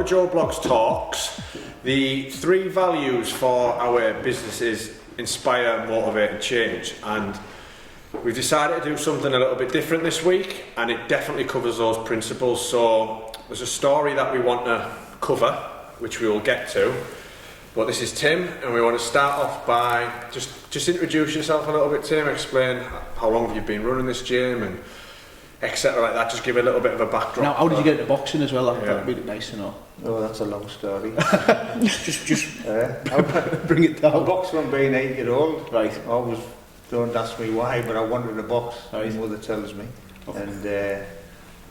to Joe Blogg's talks. The 3 values for our business is inspire, motivate and change, and we've decided to do something a little bit different this week, and it definitely covers those principles. So there's a story that we want to cover, which we will get to, but this is Tim, and we want to start off by just introduce yourself a little bit, Tim. Explain how long have you been running this gym and etc. like that. Just give a little bit of a backdrop. Now, how did you get into boxing as well? That'd be nice to know. Oh, that's a long story. just bring it down. I boxed from being 8-year-old. Right. Always, don't ask me why, but I wanted to box. Right. My mother tells me. Okay. And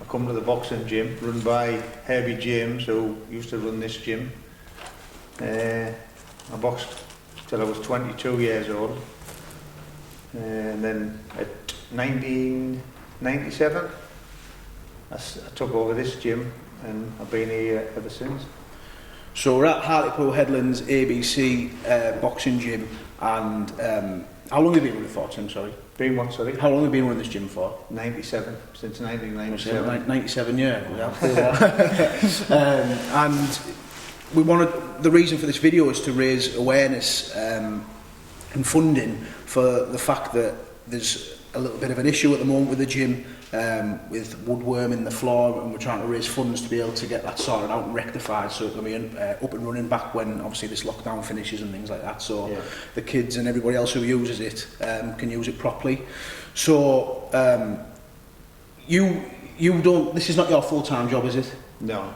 I come to the boxing gym, run by Herbie James, who used to run this gym. I boxed till I was 22 years old. And then at 1997, I took over this gym, and I've been here ever since. So we're at Hartlepool Headlands ABC boxing gym, and how long have you been running for, Tim? Sorry. Been what, sorry? How long have you been running this gym for? 97, since 1997. 97, yeah. And we wanted, the reason for this video is to raise awareness and funding for the fact that there's a little bit of an issue at the moment with the gym, with woodworm in the floor, and we're trying to raise funds to be able to get that sorted out and rectified so it can be up and running back when obviously this lockdown finishes and things like that, so the kids and everybody else who uses it can use it properly. So you don't, this is not your full-time job, is it? No.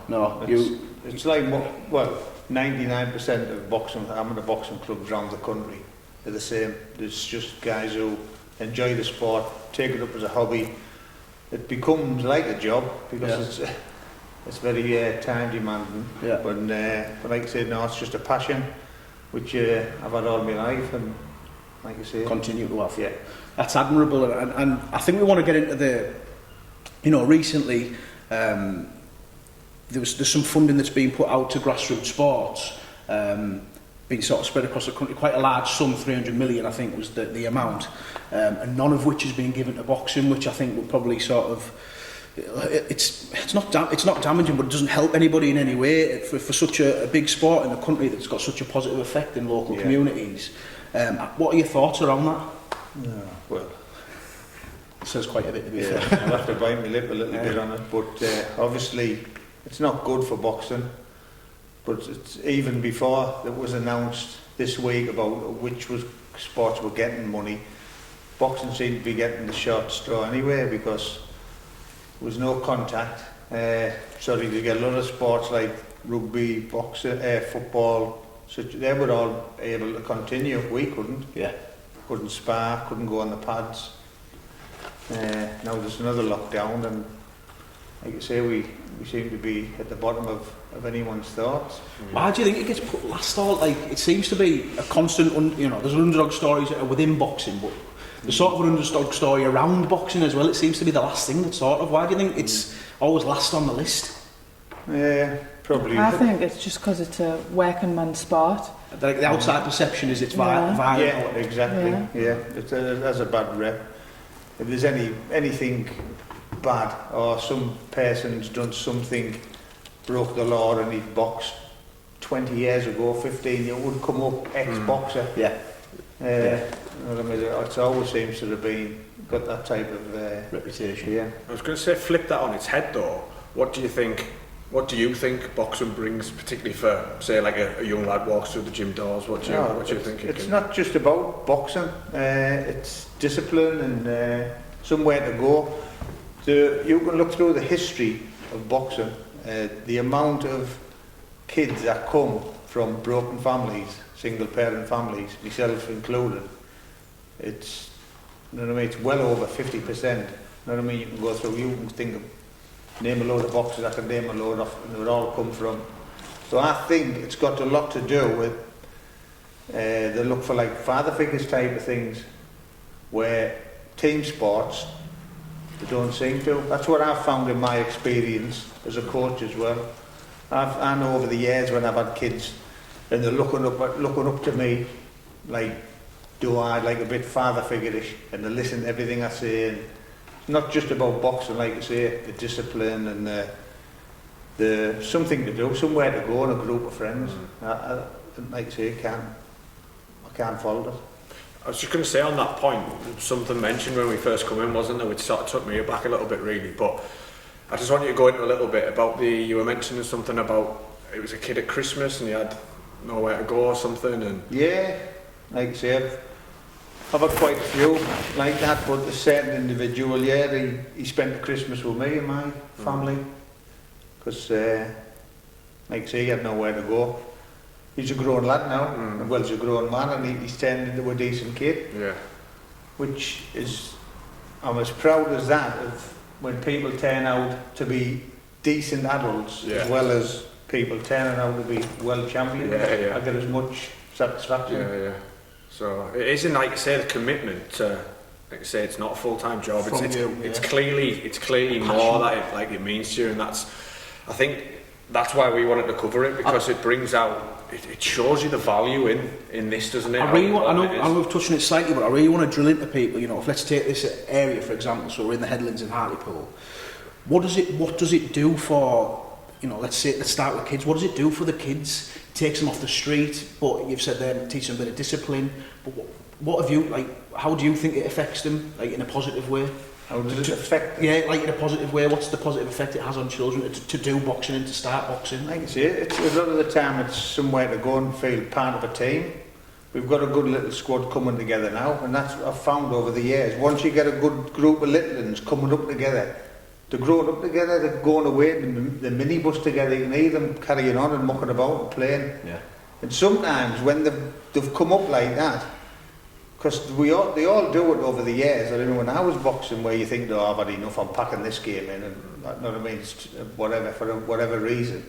It's like, well, 99% of boxing, amateur boxing clubs around the country are the same. There's just guys who enjoy the sport, take it up as a hobby. It becomes like a job because it's very time demanding. Yeah. But like I said, no, it's just a passion which I've had all my life, and like you say, continue to have. Yeah, that's admirable, and I think we want to get into the, recently there's some funding that's been put out to grassroots sports. Being sort of spread across the country, quite a large sum, 300 million I think was the amount, and none of which has been given to boxing, which I think will probably sort of, it's not damaging, but it doesn't help anybody in any way for such a big sport in the country that's got such a positive effect in local communities. What are your thoughts around that? Well, it says quite a bit, to be fair. I'll have to bite my lip a little bit on it, but obviously it's not good for boxing. But it's even before it was announced this week about which sports were getting money, boxing seemed to be getting the short straw anyway, because there was no contact. Sorry, you get a lot of sports like rugby, boxing, football, they were all able to continue. We couldn't. Yeah. Couldn't spar, couldn't go on the pads. Now there's another lockdown, and like I say, we seem to be at the bottom of anyone's thoughts. Why do you think it gets put last? Like, it seems to be a constant, there's underdog stories that are within boxing, but there's sort of an underdog story around boxing as well. It seems to be the last thing that's sort of, why do you think it's always last on the list? Yeah, probably. I think it's just because it's a working man's sport. Like the outside perception is it's violent. Yeah, exactly. Yeah, it has a bad rep. If there's anything bad, or some person's done something, broke the law, and he'd boxed 20 years ago, 15, it would come up ex-boxer. Yeah. It always seems to have got that type of reputation. Yeah. I was going to say, flip that on its head though. What do you think boxing brings, particularly for, say, like a young lad walks through the gym doors? What do you think? It's not just about boxing. It's discipline and somewhere to go. You can look through the history of boxing. The amount of kids that come from broken families, single parent families, myself included, it's, it's well over 50%. You can go through, you can name a load of boxers, I can name a load of, and it would all come from. So I think it's got a lot to do with they look for like father figures type of things, where team sports, they don't seem to. That's what I've found in my experience as a coach as well. I know over the years when I've had kids and they're looking up to me, like, do I, like a bit father figure-ish, and they listen to everything I say. And it's not just about boxing, like I say, the discipline and something to do, somewhere to go, and a group of friends. Like I say, I can't fault it. I was just going to say on that point, something mentioned when we first come in, wasn't there, which sort of took me aback a little bit really, but I just want you to go into a little bit about you were mentioning something about, it was a kid at Christmas and he had nowhere to go or something, and... Yeah, like I say, I've had quite a few like that, but a certain individual, he spent the Christmas with me and my family, because, like I say, he had nowhere to go. He's a grown lad now, well, he's a grown man, and he's turned into a decent kid. Yeah. Which is, I'm as proud as that of when people turn out to be decent adults, as well as people turning out to be world champions. I get as much satisfaction. So it isn't, like I say, the commitment to, like I say, it's not a full-time job. It's clearly more that it means to you, and that's, I think that's why we wanted to cover it, because it brings out, it shows you the value in this, doesn't it? I know we've touched on it slightly, but I really want to drill into people. You know, if let's take this area for example. So we're in the Headlands in Hartlepool. What does it do for, you know? Let's start with kids. What does it do for the kids? It takes them off the street, but you've said there teach them a bit of discipline. But what have you, like? How do you think it affects them, like in a positive way? How does it affect them? Yeah, like in a positive way. What's the positive effect it has on children to do boxing and to start boxing? Like I say, it's a lot of the time it's somewhere to go and feel part of a team. We've got a good little squad coming together now, and that's what I've found over the years. Once you get a good group of little ones coming up together, they're growing up together, they're going away in the minibus together, you can hear them carrying on and mucking about and playing. Yeah. And sometimes when they've come up like that, because they all do it over the years. I don't know, when I was boxing, where you think, oh, I've had enough, I'm packing this game in, and you know what I mean, whatever, for whatever reason.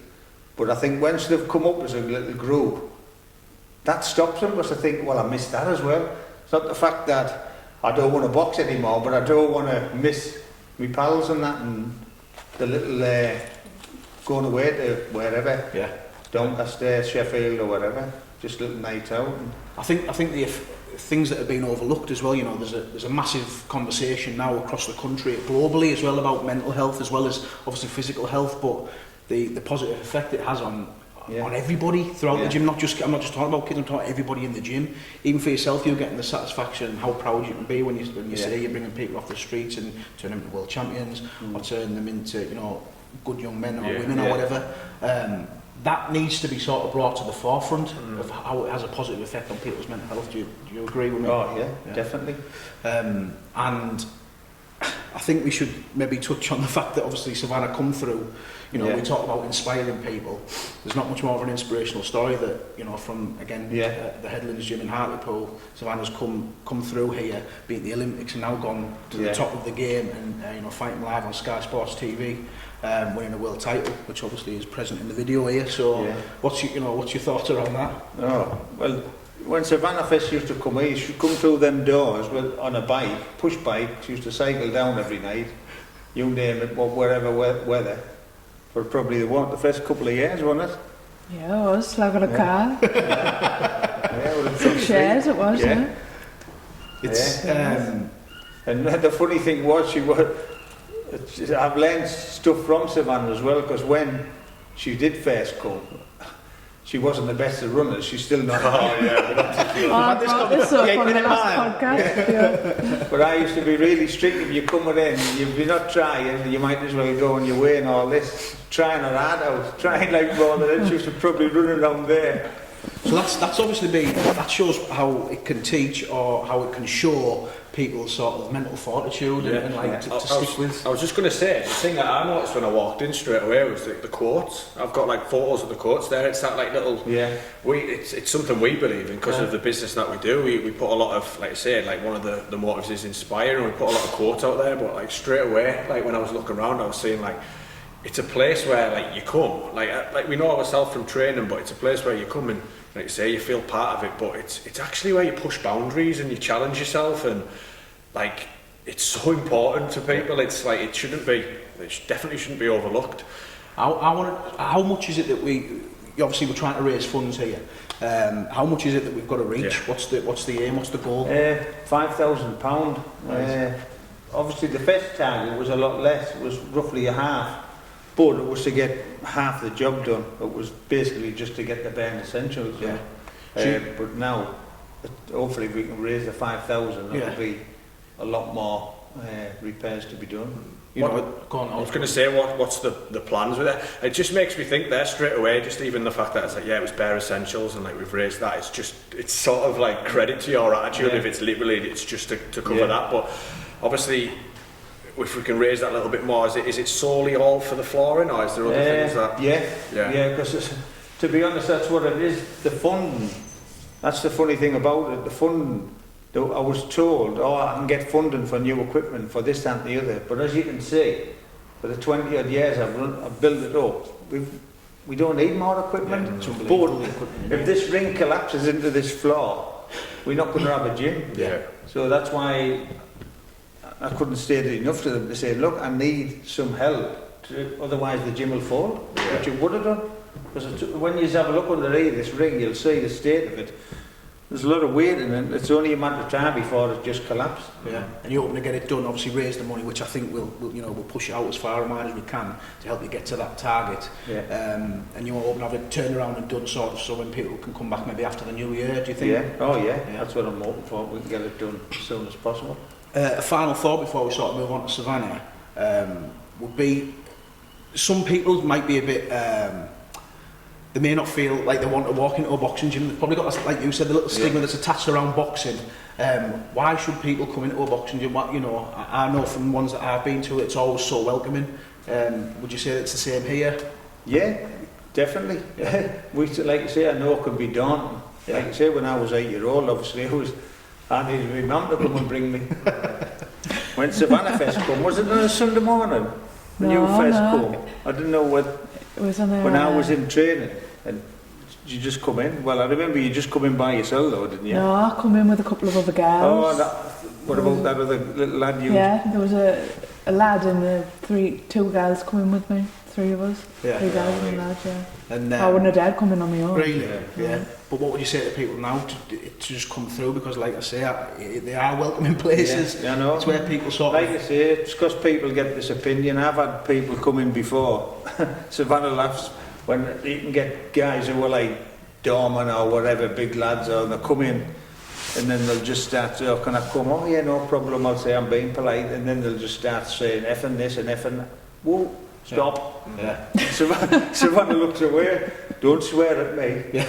But I think once they've come up as a little group, that stops them, because I think, well, I missed that as well. It's not the fact that I don't want to box anymore, but I don't want to miss my pals and that, and the little going away to wherever, Doncaster, Sheffield or whatever, just a little night out. I think the things that have been overlooked as well, you know, there's a massive conversation now across the country, globally as well, about mental health as well as obviously physical health, but the positive effect it has on everybody throughout the gym. I'm not just talking about kids, I'm talking everybody in the gym. Even for yourself, you're getting the satisfaction, how proud you can be when you say you're bringing people off the streets and turn them into world champions, or turn them into, you know, good young men or women or whatever. That needs to be sort of brought to the forefront of how it has a positive effect on people's mental health. Do you agree with me? Oh yeah. Definitely. And I think we should maybe touch on the fact that obviously Savannah come through, you know, we talk about inspiring people. There's not much more of an inspirational story that, you know, from, again, the Headlands gym in Hartlepool, Savannah's come through here, beat the Olympics and now gone to the top of the game and, you know, fighting live on Sky Sports TV, winning a world title, which obviously is present in the video here. So what's your thoughts around that? Oh, well, when Savannah first used to come here, she'd come through them doors on a bike, push bike. She used to cycle down every night, you name it, wherever weather, for probably the first couple of years, wasn't it? Yeah, it was, slagging a car. Shares it was, It's, and the funny thing was, I've learned stuff from Savannah as well, because when she did first come, she wasn't the best of runners. She's still not. But I used to be really strict. If you come in, you're not trying, you might as well go on your way and all this. Trying her hard out, trying like more than it. She used to probably run around there. So that's obviously that shows how it can teach, or how it can show people's sort of mental fortitude and like to stick with. I was just going to say, the thing that I noticed when I walked in straight away was the quotes. I've got like photos of the quotes there. It's that like little it's something we believe in because of the business that we do. We put a lot of, like I say, like one of the motives is inspire, and we put a lot of quotes out there. But like straight away, like when I was looking around, I was seeing like it's a place where like you come, like we know ourselves from training, but it's a place where you come and, like you say, you feel part of it. But it's actually where you push boundaries and you challenge yourself, and like it's so important to people. It's like it definitely shouldn't be overlooked. How much is it that obviously we're trying to raise funds here? How much is it that we've got to reach? What's the aim? What's the goal? £5,000. Obviously the first target was a lot less. It was roughly a half. but it was to get half the job done. It was basically just to get the bare essentials done. But now, hopefully we can raise the 5,000, there'll be a lot more repairs to be done. I was going to say, what's the plans with it? It just makes me think there straight away, just even the fact that it's like, it was bare essentials and like we've raised that, it's sort of like credit to your attitude if it's literally, it's just to cover that. But obviously, if we can raise that a little bit more, is it solely all for the flooring, or is there other things that... Yeah, because to be honest, that's what it is. The funding, that's the funny thing about it. The funding, I was told, I can get funding for new equipment for this and the other, but as you can see, for the 20 odd years I've built it up, we don't need more equipment. But if this ring collapses into this floor, we're not going to have a gym. So that's why I couldn't state it enough to them to say, look, I need some help, otherwise the gym will fall, which it would have done. Because when you have a look underneath this ring, you'll see the state of it. There's a lot of weight in it. It's only a matter of time before it just collapses. And you're hoping to get it done. Obviously, raise the money, which I think we'll push it out as far as we can to help you get to that target. And you're hoping to have it turned around and done sort of so when people can come back maybe after the new year. Do you think? That's what I'm hoping for. We can get it done as soon as possible. A final thought before we sort of move on to Savannah would be some people might be a bit. They may not feel like they want to walk into a boxing gym. They've probably got, like you said, the little stigma that's attached around boxing. Why should people come into a boxing gym? I know from ones that I've been to, it's always so welcoming. Would you say it's the same here? Yeah, definitely. Like you say, I know it can be daunting. Like you say, when I was 8-year-old, obviously, I needed my mum to come and bring me. When Savannah first come, was it on a Sunday morning? When you first come, I didn't know what. It was on when I was in training, and you just come in. Well, I remember you just come in by yourself, though, didn't you? No, I come in with a couple of other girls. What about that other little lad? Yeah, there was a lad and two girls coming with me. 3 of us. 3 girls and a lad. And I wouldn't have dared come in on my own. Really? Yeah. But what would you say to people now to just come through? Because, like I say, they are welcoming places. Yeah, I know. It's where people sort of... Like I say, it's because people get this opinion. I've had people come in before. Savannah laughs when you can get guys who are like Dorman or whatever, big lads, or they come in and then they'll just start saying, can I come? Oh, yeah, no problem. I'll say I'm being polite. And then they'll just start saying effing this and effing that. Whoa. Stop. Savannah looks away. Don't swear at me.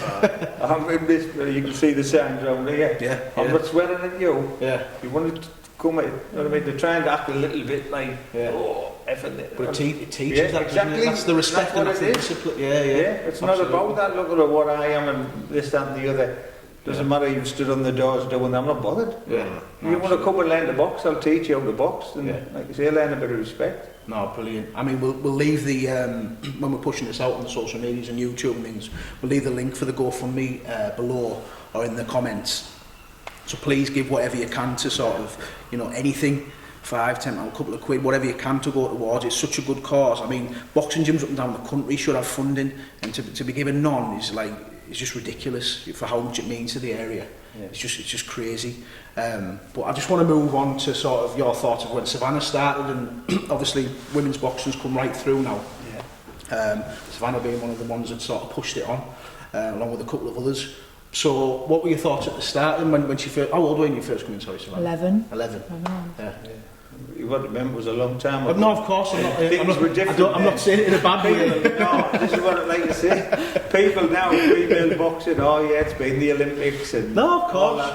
I'm in this. You can see the signs around here. I'm not swearing at you. You want to come in. You know what I mean? They're trying to act a little bit like, effing it. But it teaches that, exactly. That's the respect and that's the discipline. It's not about that. Look at what I am and this, that, and the other. Doesn't matter. You've stood on the doors doing that. I'm not bothered. You want to come and learn to box? I'll teach you how to box. And like you say, learn a bit of respect. No, brilliant. I mean, we'll leave the when we're pushing this out on the social medias and YouTube and things, we'll leave the link for the GoFundMe below or in the comments. So please give whatever you can to sort of, anything, 5, 10, a couple of quid, whatever you can to go towards. It's such a good cause. I mean, boxing gyms up and down the country should have funding, and to be given none is like, it's just ridiculous for how much it means to the area. It's just crazy. But I just want to move on to sort of your thoughts of when Savannah started, and obviously women's boxing's come right through now. Savannah being one of the ones that sort of pushed it on, along with a couple of others. So what were your thoughts at the start, and when she first, how old were you when you first came in, sorry, Savannah? 11. 11. I know. You got to remember, it was a long time ago. No, of course, I'm not saying it in a bad way. No, this is what I'd like to say. People now, female boxing, it's been the Olympics and no, of course.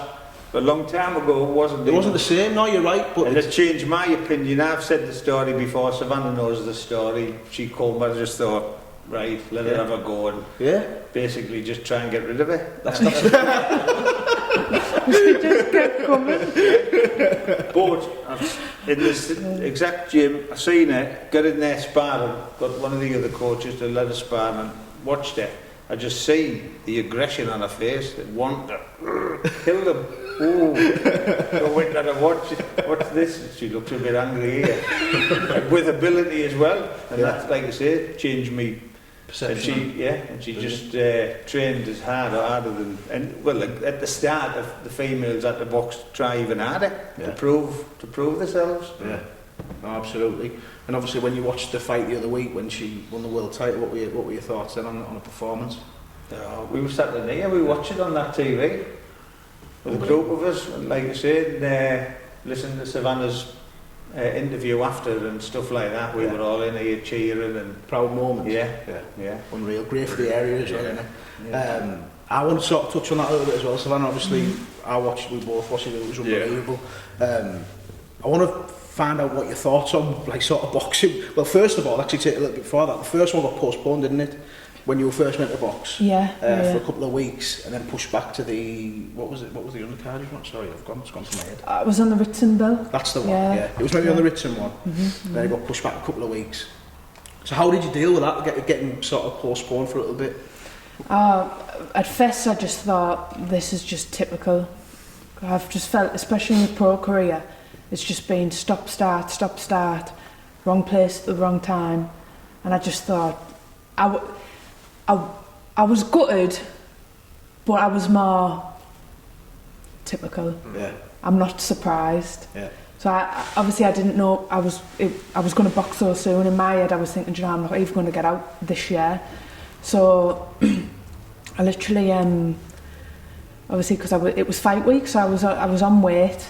But a long time ago, it wasn't. It wasn't the same. No, you're right. But and it changed my opinion. I've said the story before. Savannah knows the story. She called me. I just thought, right, let her have a go and basically just try and get rid of it. That's She just kept coming. But in this exact gym, I seen her get in there sparring. Got one of the other coaches to let her spar and watched it. I just seen the aggression on her face. It wanted to kill them. So went and I watched this. She looked a bit angry here, with ability as well. And that's, like I say, changed me. And she just trained as hard or harder than, at the start of the females at the box try even harder to prove themselves. No, absolutely. And obviously, when you watched the fight the other week when she won the world title, what were your thoughts then on the performance? We were sat in here, we watched it on that TV with a group of us, and like I said, listening to Savannah's interview after and stuff like that. We were all in here cheering and proud moments. Yeah. Unreal, great for the area as well, isn't it? Yeah. I want to sort of touch on that a little bit as well, Savannah. Obviously, we both watched it. It was unbelievable. I want to find out what your thoughts on like sort of boxing. Well, first of all, actually take a little bit before that. The first one got postponed, didn't it? When you were first meant to box. For a couple of weeks, and then pushed back to the what was the undercard one? Sorry, it's gone from my head. It was on the written bill. That's the one. Yeah. It was maybe on the written one. Then it got pushed back a couple of weeks. So how did you deal with that? Getting sort of postponed for a little bit. At first, I just thought this is just typical. I've just felt, especially in the pro career, it's just been stop, start, wrong place at the wrong time, and I just thought I was gutted, but I was more typical. Yeah. I'm not surprised. Yeah. So obviously I didn't know I was going to box so soon. In my head, I was thinking, you know, I'm not even going to get out this year. So I literally, obviously, because it was fight week, so I was on weight,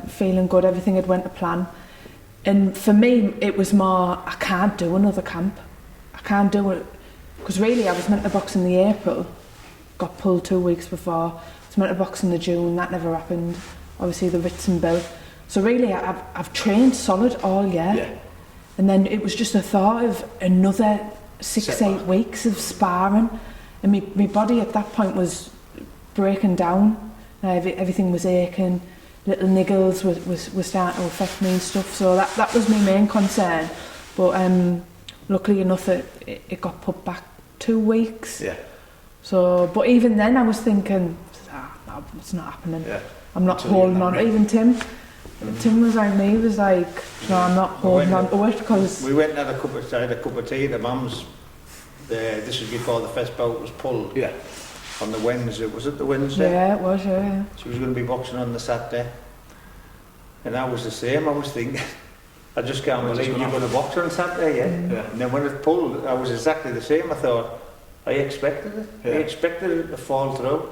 feeling good. Everything had went to plan. And for me, it was more, I can't do another camp. I can't do it. Because really, I was meant to box in the April, got pulled 2 weeks before. I was meant to box in the June, that never happened. Obviously, the written bill. So really, I've trained solid all year. Yeah. And then it was just a thought of another 6-8 weeks of sparring. And my body at that point was breaking down. Everything was aching. Little niggles were starting to affect me and stuff. So that was my main concern. But luckily enough, it got put back 2 weeks. Yeah. So, but even then, I was thinking, no, it's not happening. Yeah. I'm not holding on. Even Tim was like me. He was like, no, I'm not holding on to it because we went and had a cup of tea at Mum's. This was before the first bout was pulled. Yeah. On the Wednesday, was it the Wednesday? Yeah, it was. Yeah. She was going to be boxing on the Saturday, and I was the same. I was thinking, I just can't believe you're going to box on Saturday, yeah. And then when it pulled, I was exactly the same. I thought, I expected it. Yeah. I expected it to fall through.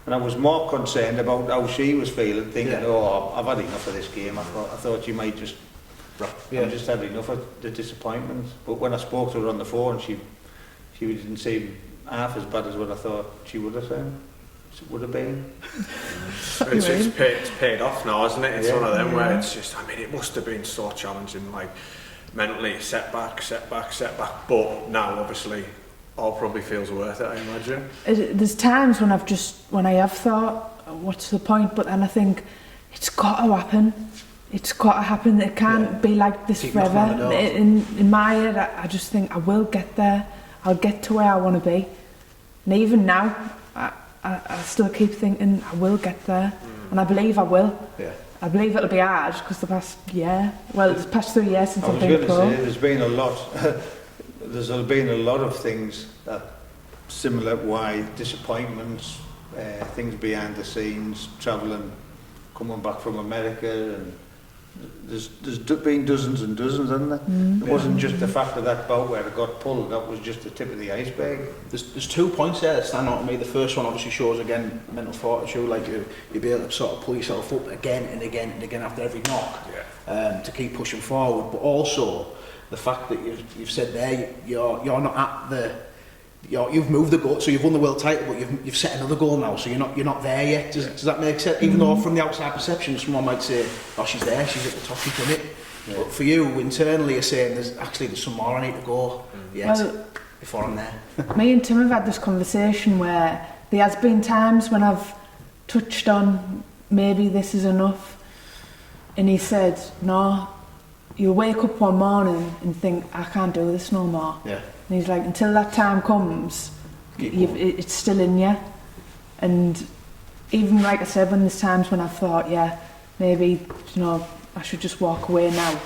And I was more concerned about how she was feeling, thinking, oh, I've had enough of this game. I thought she might just, I've just had enough of the disappointment. But when I spoke to her on the phone, she didn't seem half as bad as what I thought she would have been. It's paid off now, isn't it? It's one of them where it's just, I mean, it must have been so challenging, like mentally, setback. But now, obviously, all probably feels worth it, I imagine. There's times when I have thought, what's the point? But then I think, it's got to happen. It's got to happen. It can't be like this forever. In my head, I just think I will get there. I'll get to where I want to be. And even now, I still keep thinking I will get there. And I believe I will. Yeah. I believe it'll be hard because the past 3 years since I've been pro. I was going to say, there's been a lot. There's been a lot of things that similar, why disappointments, things behind the scenes, travelling, coming back from America, and there's been dozens and dozens, hasn't there? It wasn't just the fact of that bout where it got pulled, that was just the tip of the iceberg. There's 2 points there that stand out to me. The first one obviously shows, again, mental fortitude, like you'll be able to sort of pull yourself up again and again and again after every knock to keep pushing forward, but also the fact that you've said there you're not at the you've moved the goal, so you've won the world title, but you've set another goal now, so you're not there yet. Does that make sense? Even though from the outside perception, someone might say, "Oh, she's there, she's at the top, she's done it." Yeah. But for you, internally, you're saying there's some more I need to go yet before I'm there. Me and Tim have had this conversation where there has been times when I've touched on maybe this is enough, and he said, "No. You'll wake up one morning and think, I can't do this no more." Yeah. And he's like, until that time comes, it's still in you. And even like I said, when there's times when I've thought, maybe, I should just walk away now,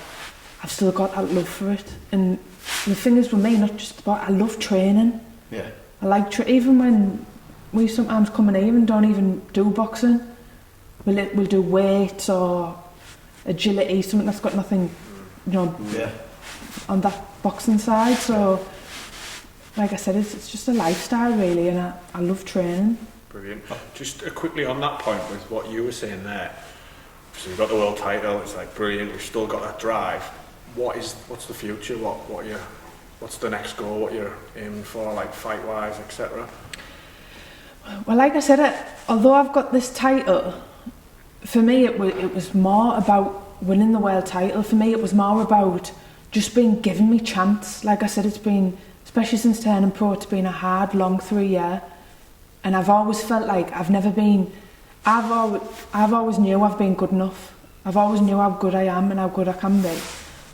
I've still got that love for it. And the thing is with me, not just about, I love training. Yeah. I like even when we sometimes come in here and don't even do boxing, we'll do weights or agility, something that's got nothing, you know, Yeah. on that boxing side. So, like I said, it's just a lifestyle really, and I love training. Brilliant. Just quickly on that point with what you were saying there. So we've got the world title. It's like brilliant. We've still got that drive. What's the future? What's the next goal? What you're aiming for, like fight wise, etc. Well, like I said, although I've got this title, for me it was more about winning the world title. For me, it was more about just being given me chance. Like I said, it's been, especially since turning pro, it's been a hard, long 3 year, and I've always felt like I've always knew I've been good enough. I've always knew how good I am and how good I can be,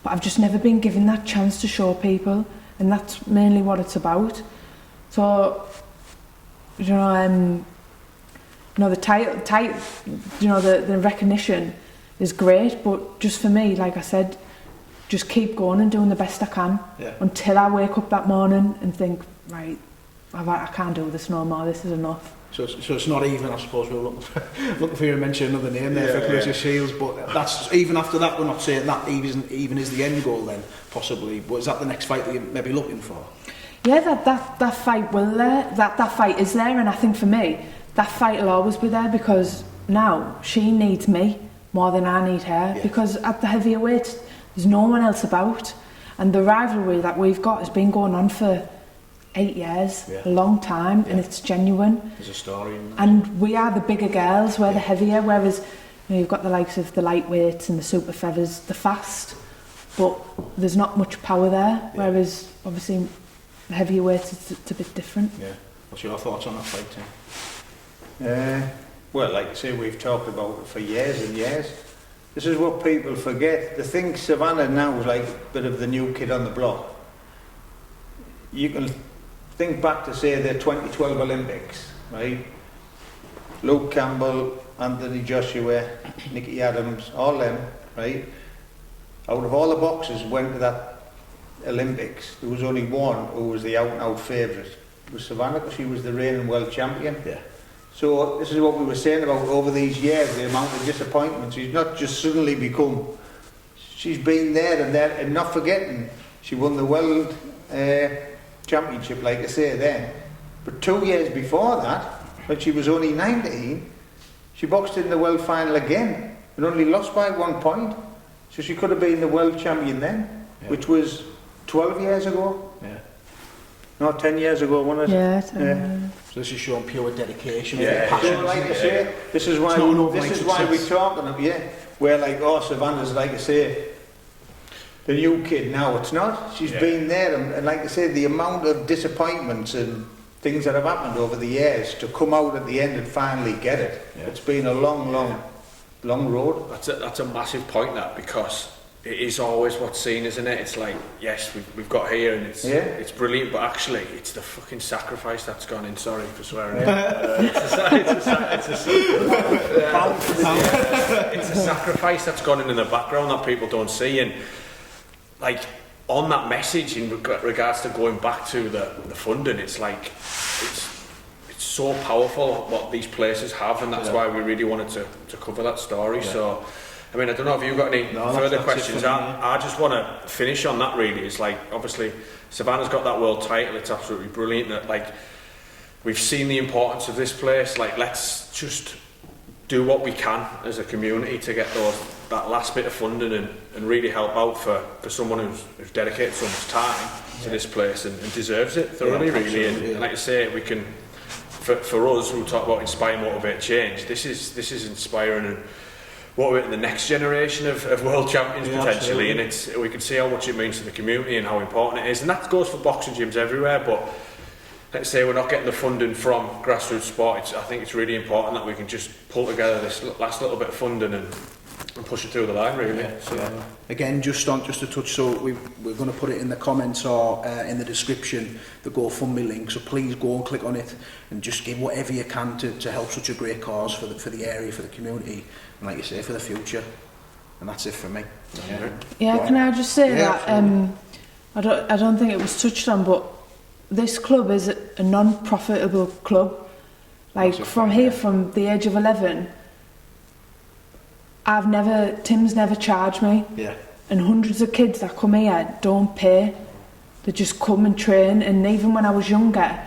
but I've just never been given that chance to show people, and that's mainly what it's about. So, you know, the title, you know, the recognition is great, but just for me, like I said, just keep going and doing the best I can until I wake up that morning and think, right, I can't do this no more, this is enough. So it's not even, I suppose, we're looking for you to mention another name there for Clarissa Shields, but that's, even after that, we're not saying that even is the end goal then, possibly, but is that the next fight that you're maybe looking for? Yeah, that fight that fight is there, and I think for me, that fight will always be there, because now she needs me more than I need her, because at the heavier weight, there's no one else about, and the rivalry that we've got has been going on for 8 years, a long time, and it's genuine. There's a story in that. And we are the bigger girls, we're the heavier, whereas you know, you've got the likes of the lightweights and the super feathers, the fast, but there's not much power there, whereas obviously the heavier weights, it's a bit different. Yeah. What's your thoughts on that fight, Tim? Well, like I say, we've talked about it for years and years. This is what people forget. They think Savannah now is like a bit of the new kid on the block. You can think back to, say, the 2012 Olympics, right? Luke Campbell, Anthony Joshua, Nicky Adams, all them, right? Out of all the boxers who went to that Olympics, there was only one who was the out-and-out favourite. It was Savannah, because she was the reigning world champion. Yeah. So this is what we were saying about over these years, the amount of disappointment. She's not just suddenly become, she's been there and not forgetting, she won the world championship, like I say then. But 2 years before that, when she was only 19, she boxed in the world final again and only lost by 1 point. So she could have been the world champion then, which was 12 years ago. Yeah. No, 10 years ago, wasn't it? Yeah, 10 years. So this is showing pure dedication, Passion. passion. Like I say, this is why we're talking of, where like, oh, Savannah's, like I say, the new kid now. It's not. She's been there, and like I say, the amount of disappointments and things that have happened over the years to come out at the end and finally get it. It's been a long road. That's a massive point, that, because it is always what's seen, isn't it? It's like, yes, we've got here and it's brilliant, but actually it's the fucking sacrifice that's gone in. Sorry for swearing. It's a sacrifice that's gone in the background that people don't see, and like on that message in regards to going back to the funding, it's like it's so powerful what these places have, and that's why we really wanted to cover that story. So I mean, I don't know if you've got any further questions. I just want to finish on that, really. It's like, obviously, Savannah's got that world title. It's absolutely brilliant that, like, we've seen the importance of this place. Like, let's just do what we can as a community to get that last bit of funding and really help out for someone who's dedicated so much time to this place and deserves it thoroughly, really. And like I say, we can, for us who talk about inspire, motivate, change, this is inspiring and motivating the next generation of world champions potentially, absolutely. And we can see how much it means to the community and how important it is, and that goes for boxing gyms everywhere. But let's say we're not getting the funding from grassroots sport. I think it's really important that we can just pull together this last little bit of funding and push it through the line, really. Again, just to touch, so we're going to put it in the comments or in the description, the GoFundMe link, so please go and click on it and just give whatever you can to help such a great cause for the area, for the community, and like you say, for the future. And that's it for me. Can I just say that I don't think it was touched on, but this club is a non-profitable club. Like, from the age of 11, Tim's never charged me. Yeah. And hundreds of kids that come here don't pay. They just come and train. And even when I was younger,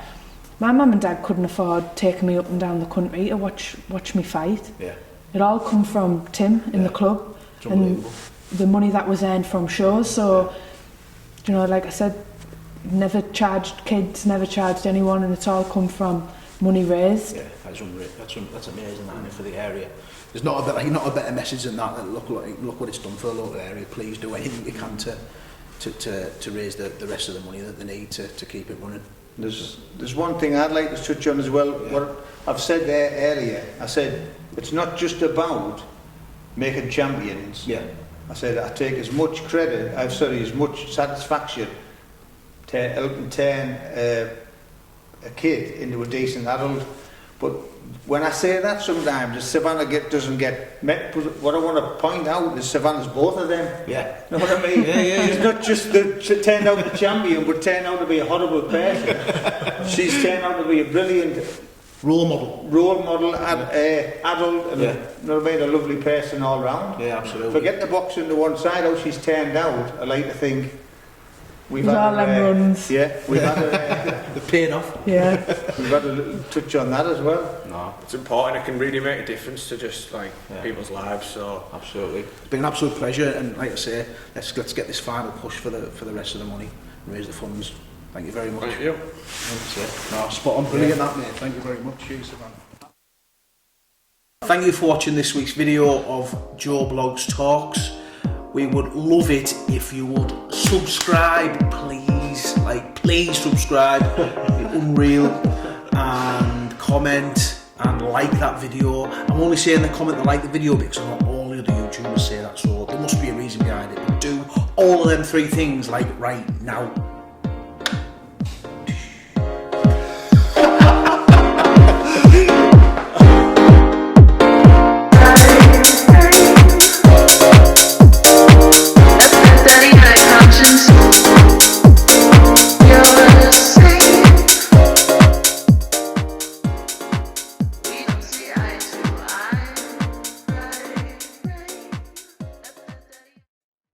my mum and dad couldn't afford taking me up and down the country to watch me fight. Yeah. It all come from Tim in the club and the money that was earned from shows. So, you know, like I said, never charged kids, never charged anyone, and it's all come from money raised. Yeah, that's unreal. That's amazing, that, for the area. There's not a better message than that. Look what it's done for the local area. Please do anything you can to raise the rest of the money that they need to keep it running. There's one thing I'd like to touch on as well. Yeah. What I've said there earlier, I said it's not just about making champions. Yeah. I said I take as much credit, as much satisfaction to helping turn a kid into a decent adult. But when I say that, sometimes Savannah doesn't get met. But what I want to point out is Savannah's both of them. Yeah. You know what I mean? Yeah. She's not just turned out the champion, but turned out to be a horrible person. She's turned out to be a brilliant role model, adult, and yeah. you know what I mean, a lovely person all round. Yeah, absolutely. Forget the boxing to one side, how she's turned out. I like to think we've all had them runs. Yeah, we've had the paying off. Yeah. We've had a little touch on that as well. No, it's important. It can really make a difference to just like people's lives. So absolutely, it's been an absolute pleasure. And like I say, let's get this final push for the rest of the money and raise the funds. Thank you very much. Thank you. No, spot on, brilliant that, mate. Thank you very much. Cheers, Stefan. Thank you for watching this week's video of Joe Blogs Talks. We would love it if you would subscribe, please. Please subscribe. Unreal. And comment and like that video. I'm only saying the comment and like the video because not all the other YouTubers say that, so there must be a reason behind it. But do all of them three things right now.